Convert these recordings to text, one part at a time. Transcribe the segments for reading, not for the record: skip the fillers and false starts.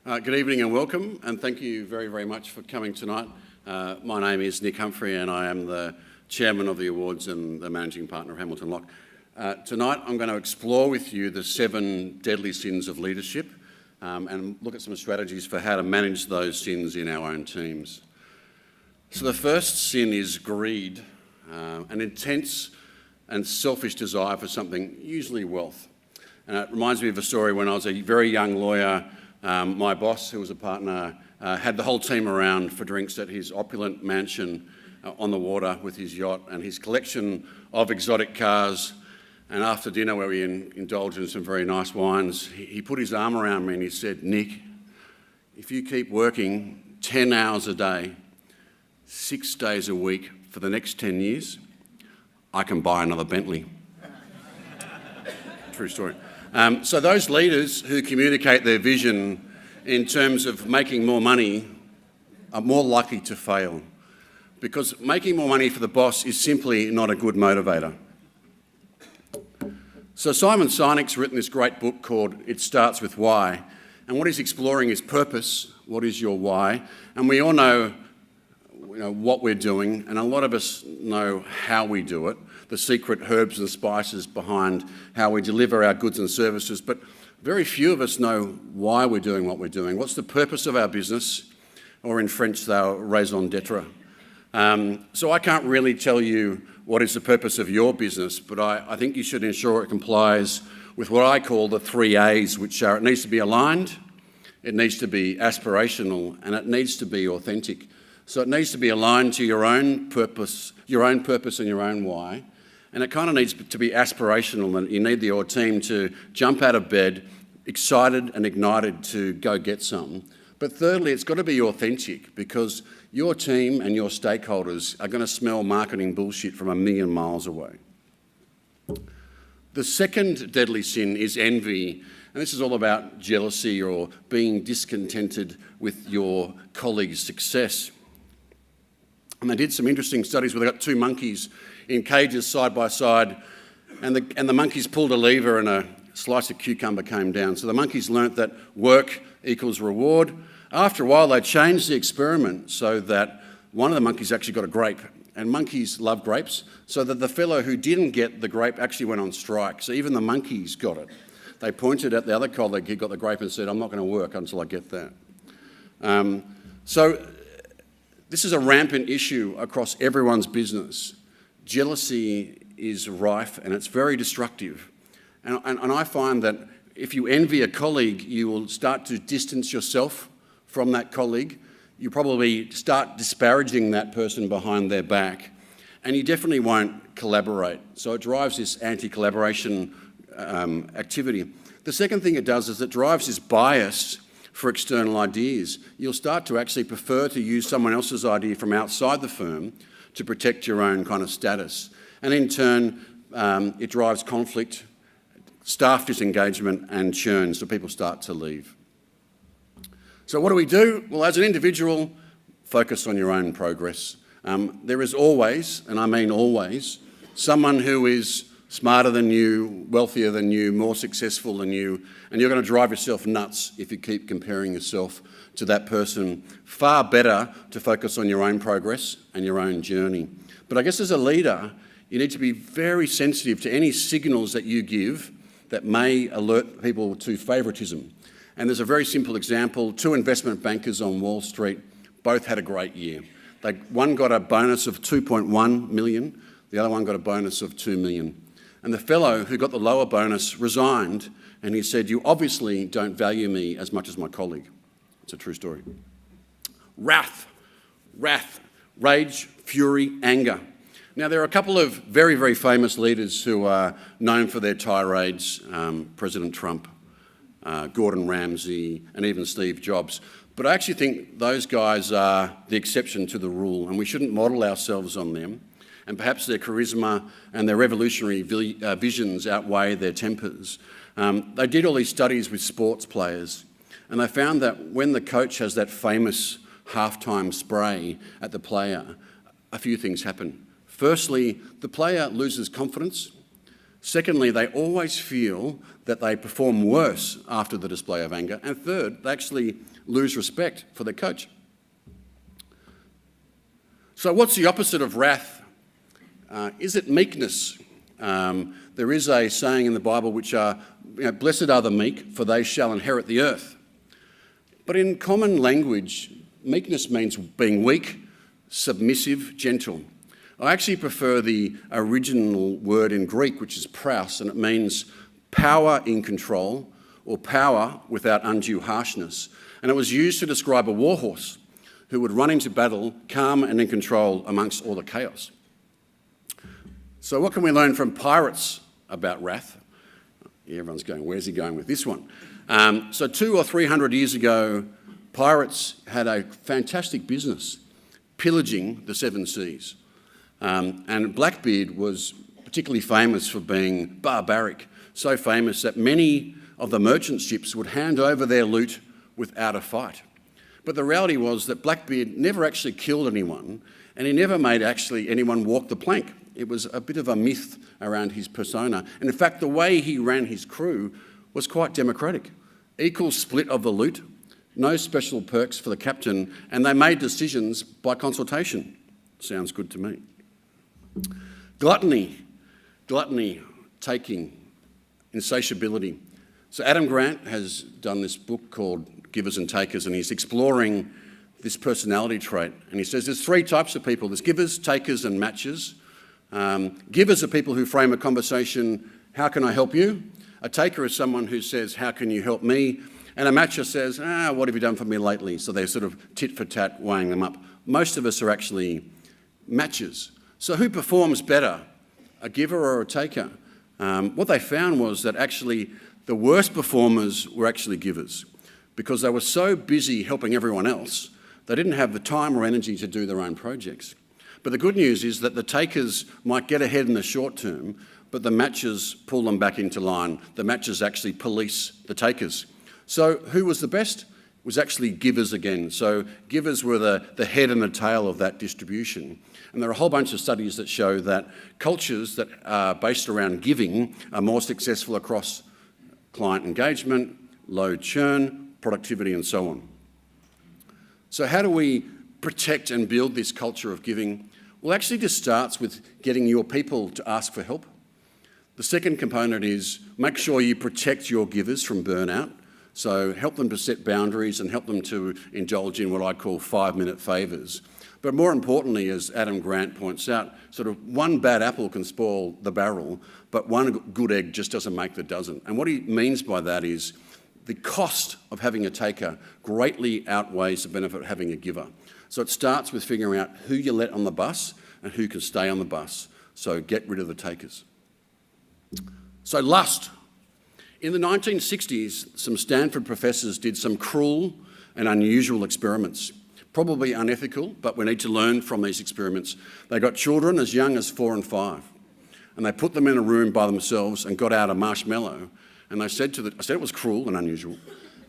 Good evening and welcome, and thank you very, very much for coming tonight. My name is Nick Humphrey and I am the Chairman of the Awards and the Managing Partner of Hamilton Locke. Tonight I'm going to explore with you the 7 deadly sins of leadership and look at some strategies for how to manage those sins in our own teams. So the first sin is greed, an intense and selfish desire for something, usually wealth. And it reminds me of a story when I was a very young lawyer. My boss, who was a partner, had the whole team around for drinks at his opulent mansion on the water with his yacht and his collection of exotic cars. And after dinner, where we indulged in some very nice wines, he put his arm around me and he said, "Nick, if you keep working 10 hours a day, 6 days a week for the next 10 years, I can buy another Bentley." True story. So those leaders who communicate their vision in terms of making more money are more likely to fail, because making more money for the boss is simply not a good motivator. So Simon Sinek's written this great book called It Starts With Why, and what he's exploring is purpose. What is your why? And we all know what we're doing, and a lot of us know how we do it, the secret herbs and spices behind how we deliver our goods and services, but very few of us know why we're doing what we're doing. What's the purpose of our business? Or in French, the raison d'etre. So I can't really tell you what is the purpose of your business, but I think you should ensure it complies with what I call the 3 A's, which are: it needs to be aligned, it needs to be aspirational, and it needs to be authentic. So it needs to be aligned to your own purpose and your own why. And it kind of needs to be aspirational, and you need your team to jump out of bed, excited and ignited to go get something. But thirdly, it's got to be authentic, because your team and your stakeholders are going to smell marketing bullshit from 1,000,000 miles away. The second deadly sin is envy, and this is all about jealousy or being discontented with your colleague's success. And they did some interesting studies where they got 2 monkeys in cages side by side, and the monkeys pulled a lever and a slice of cucumber came down. So the monkeys learnt that work equals reward. After a while, they changed the experiment so that one of the monkeys actually got a grape, and monkeys love grapes, so that the fellow who didn't get the grape actually went on strike. So even the monkeys got it. They pointed at the other colleague who got the grape and said, "I'm not going to work until I get that." So this is a rampant issue across everyone's business. Jealousy is rife and it's very destructive. And I find that if you envy a colleague, you will start to distance yourself from that colleague. You probably start disparaging that person behind their back, and you definitely won't collaborate. So it drives this anti-collaboration activity. The second thing it does is it drives this bias for external ideas. You'll start to actually prefer to use someone else's idea from outside the firm to protect your own kind of status. And in turn, it drives conflict, staff disengagement and churn, so people start to leave. So what do we do? Well, as an individual, focus on your own progress. There is always, and I mean always, someone who is smarter than you, wealthier than you, more successful than you, and you're going to drive yourself nuts if you keep comparing yourself to that person. Far better to focus on your own progress and your own journey. But I guess as a leader, you need to be very sensitive to any signals that you give that may alert people to favouritism. And there's a very simple example. 2 investment bankers on Wall Street both had a great year. One got a bonus of 2.1 million, the other one got a bonus of 2 million. And the fellow who got the lower bonus resigned, and he said, "You obviously don't value me as much as my colleague." It's a true story. Wrath, rage, fury, anger. Now, there are a couple of very, very famous leaders who are known for their tirades, President Trump, Gordon Ramsay, and even Steve Jobs. But I actually think those guys are the exception to the rule, and we shouldn't model ourselves on them. And perhaps their charisma and their revolutionary visions outweigh their tempers. They did all these studies with sports players, and they found that when the coach has that famous halftime spray at the player, a few things happen. Firstly, the player loses confidence. Secondly, they always feel that they perform worse after the display of anger. And third, they actually lose respect for their coach. So what's the opposite of wrath? Is it meekness? There is a saying in the Bible which are, blessed are the meek, for they shall inherit the earth. But in common language, meekness means being weak, submissive, gentle. I actually prefer the original word in Greek, which is praus, and it means power in control or power without undue harshness. And it was used to describe a warhorse who would run into battle calm and in control amongst all the chaos. So what can we learn from pirates about wrath? Yeah, everyone's going, where's he going with this one? So 200 or 300 years ago, pirates had a fantastic business, pillaging the seven seas. And Blackbeard was particularly famous for being barbaric, so famous that many of the merchant ships would hand over their loot without a fight. But the reality was that Blackbeard never actually killed anyone, and he never made actually anyone walk the plank. It was a bit of a myth around his persona. And in fact, the way he ran his crew was quite democratic. Equal split of the loot, no special perks for the captain, and they made decisions by consultation. Sounds good to me. Gluttony, taking, insatiability. So Adam Grant has done this book called Givers and Takers, and he's exploring this personality trait. And he says there's three types of people. There's givers, takers, and matchers. Givers are people who frame a conversation, how can I help you? A taker is someone who says, how can you help me? And a matcher says, what have you done for me lately? So they're sort of tit for tat, weighing them up. Most of us are actually matchers. So who performs better, a giver or a taker? What they found was that actually the worst performers were actually givers because they were so busy helping everyone else, they didn't have the time or energy to do their own projects. But the good news is that the takers might get ahead in the short term, but the matchers pull them back into line. The matchers actually police the takers. So who was the best? It was actually givers again. So givers were the head and the tail of that distribution. And there are a whole bunch of studies that show that cultures that are based around giving are more successful across client engagement, low churn, productivity, and so on. So how do we protect and build this culture of giving? Well, actually just starts with getting your people to ask for help. The second component is make sure you protect your givers from burnout. So help them to set boundaries and help them to indulge in what I call 5-minute favours. But more importantly, as Adam Grant points out, sort of one bad apple can spoil the barrel, but one good egg just doesn't make the dozen. And what he means by that is the cost of having a taker greatly outweighs the benefit of having a giver. So it starts with figuring out who you let on the bus and who can stay on the bus. So get rid of the takers. So lust. In the 1960s, some Stanford professors did some cruel and unusual experiments. Probably unethical, but we need to learn from these experiments. They got children as young as 4 and 5, and they put them in a room by themselves and got out a marshmallow. And they said I said it was cruel and unusual.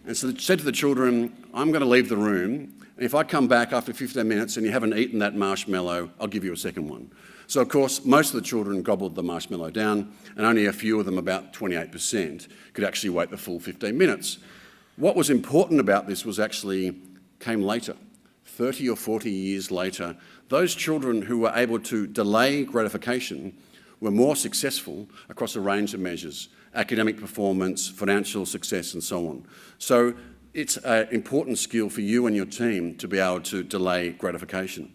And so they said to the children, I'm going to leave the room, and if I come back after 15 minutes and you haven't eaten that marshmallow, I'll give you a second one. So of course, most of the children gobbled the marshmallow down, and only a few of them, about 28%, could actually wait the full 15 minutes. What was important about this was actually came later. 30 or 40 years later, those children who were able to delay gratification were more successful across a range of measures, academic performance, financial success, and so on. So it's an important skill for you and your team to be able to delay gratification.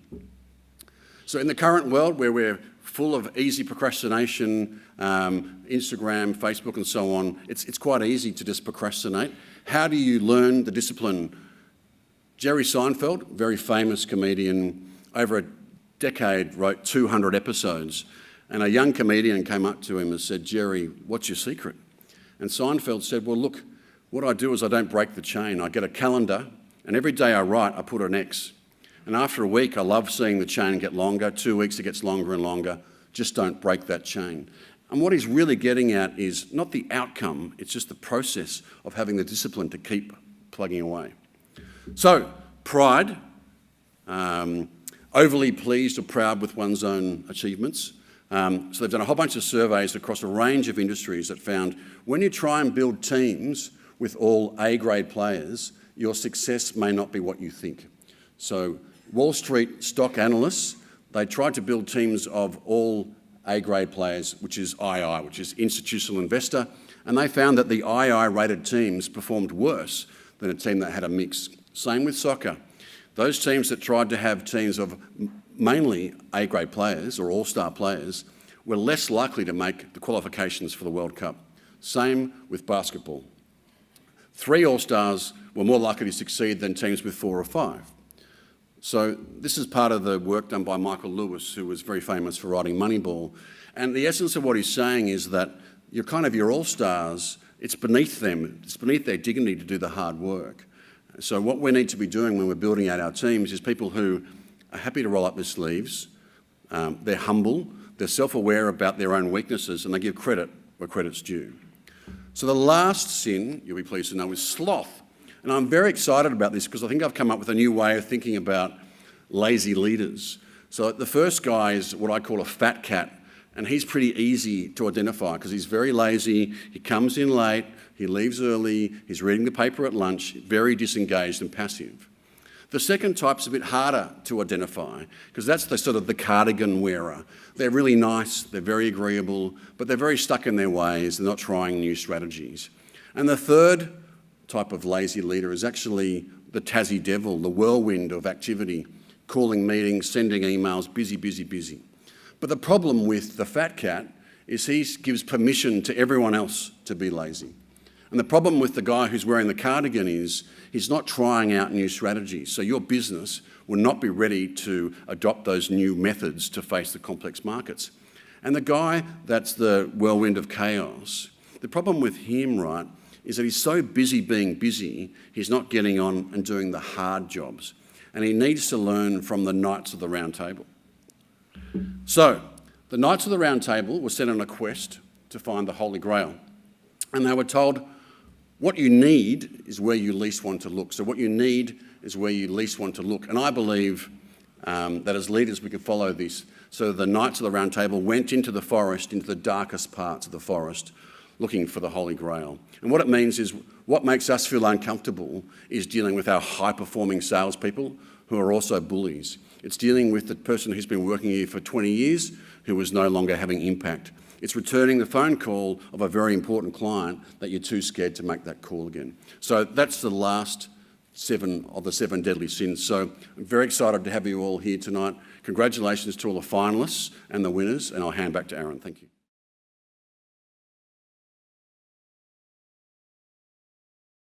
So in the current world where we're full of easy procrastination, Instagram, Facebook, and so on, it's quite easy to just procrastinate. How do you learn the discipline? Jerry Seinfeld, very famous comedian, over a decade wrote 200 episodes. And a young comedian came up to him and said, Jerry, what's your secret? And Seinfeld said, well, look, what I do is I don't break the chain. I get a calendar, and every day I write, I put an X. And after a week, I love seeing the chain get longer. 2 weeks, it gets longer and longer. Just don't break that chain. And what he's really getting at is not the outcome, it's just the process of having the discipline to keep plugging away. So, pride, overly pleased or proud with one's own achievements. So they've done a whole bunch of surveys across a range of industries that found when you try and build teams with all A-grade players, your success may not be what you think. So Wall Street stock analysts, they tried to build teams of all A-grade players, which is II, which is institutional investor, and they found that the II-rated teams performed worse than a team that had a mix. Same with soccer. Those teams that tried to have teams of mainly A-grade players or all-star players were less likely to make the qualifications for the World Cup. Same with basketball. 3 all-stars were more likely to succeed than teams with 4 or 5. So this is part of the work done by Michael Lewis, who was very famous for writing Moneyball. And the essence of what he's saying is that your all-stars, it's beneath them, it's beneath their dignity to do the hard work. So what we need to be doing when we're building out our teams is people who are happy to roll up their sleeves, they're humble, they're self-aware about their own weaknesses, and they give credit where credit's due. So the last sin, you'll be pleased to know, is sloth. And I'm very excited about this because I think I've come up with a new way of thinking about lazy leaders. So the first guy is what I call a fat cat, and he's pretty easy to identify because he's very lazy, he comes in late, he leaves early, he's reading the paper at lunch, very disengaged and passive. The second type's a bit harder to identify because that's the sort of the cardigan wearer. They're really nice, they're very agreeable, but they're very stuck in their ways, they're not trying new strategies. And the third type of lazy leader is actually the Tassie devil, the whirlwind of activity, calling meetings, sending emails, busy, busy, busy. But the problem with the fat cat is he gives permission to everyone else to be lazy. And the problem with the guy who's wearing the cardigan is he's not trying out new strategies. So your business will not be ready to adopt those new methods to face the complex markets. And the guy that's the whirlwind of chaos, the problem with him, right, is that he's so busy being busy, he's not getting on and doing the hard jobs. And he needs to learn from the Knights of the Round Table. So, the Knights of the Round Table were sent on a quest to find the Holy Grail. And they were told, what you need is where you least want to look. So what you need is where you least want to look. And I believe that as leaders we can follow this. So the Knights of the Round Table went into the forest, into the darkest parts of the forest, looking for the Holy Grail. And what it means is what makes us feel uncomfortable is dealing with our high-performing salespeople who are also bullies. It's dealing with the person who's been working here for 20 years who is no longer having impact. It's returning the phone call of a very important client that you're too scared to make that call again. So that's the last 7 of the 7 deadly sins. So I'm very excited to have you all here tonight. Congratulations to all the finalists and the winners, and I'll hand back to Aaron. Thank you.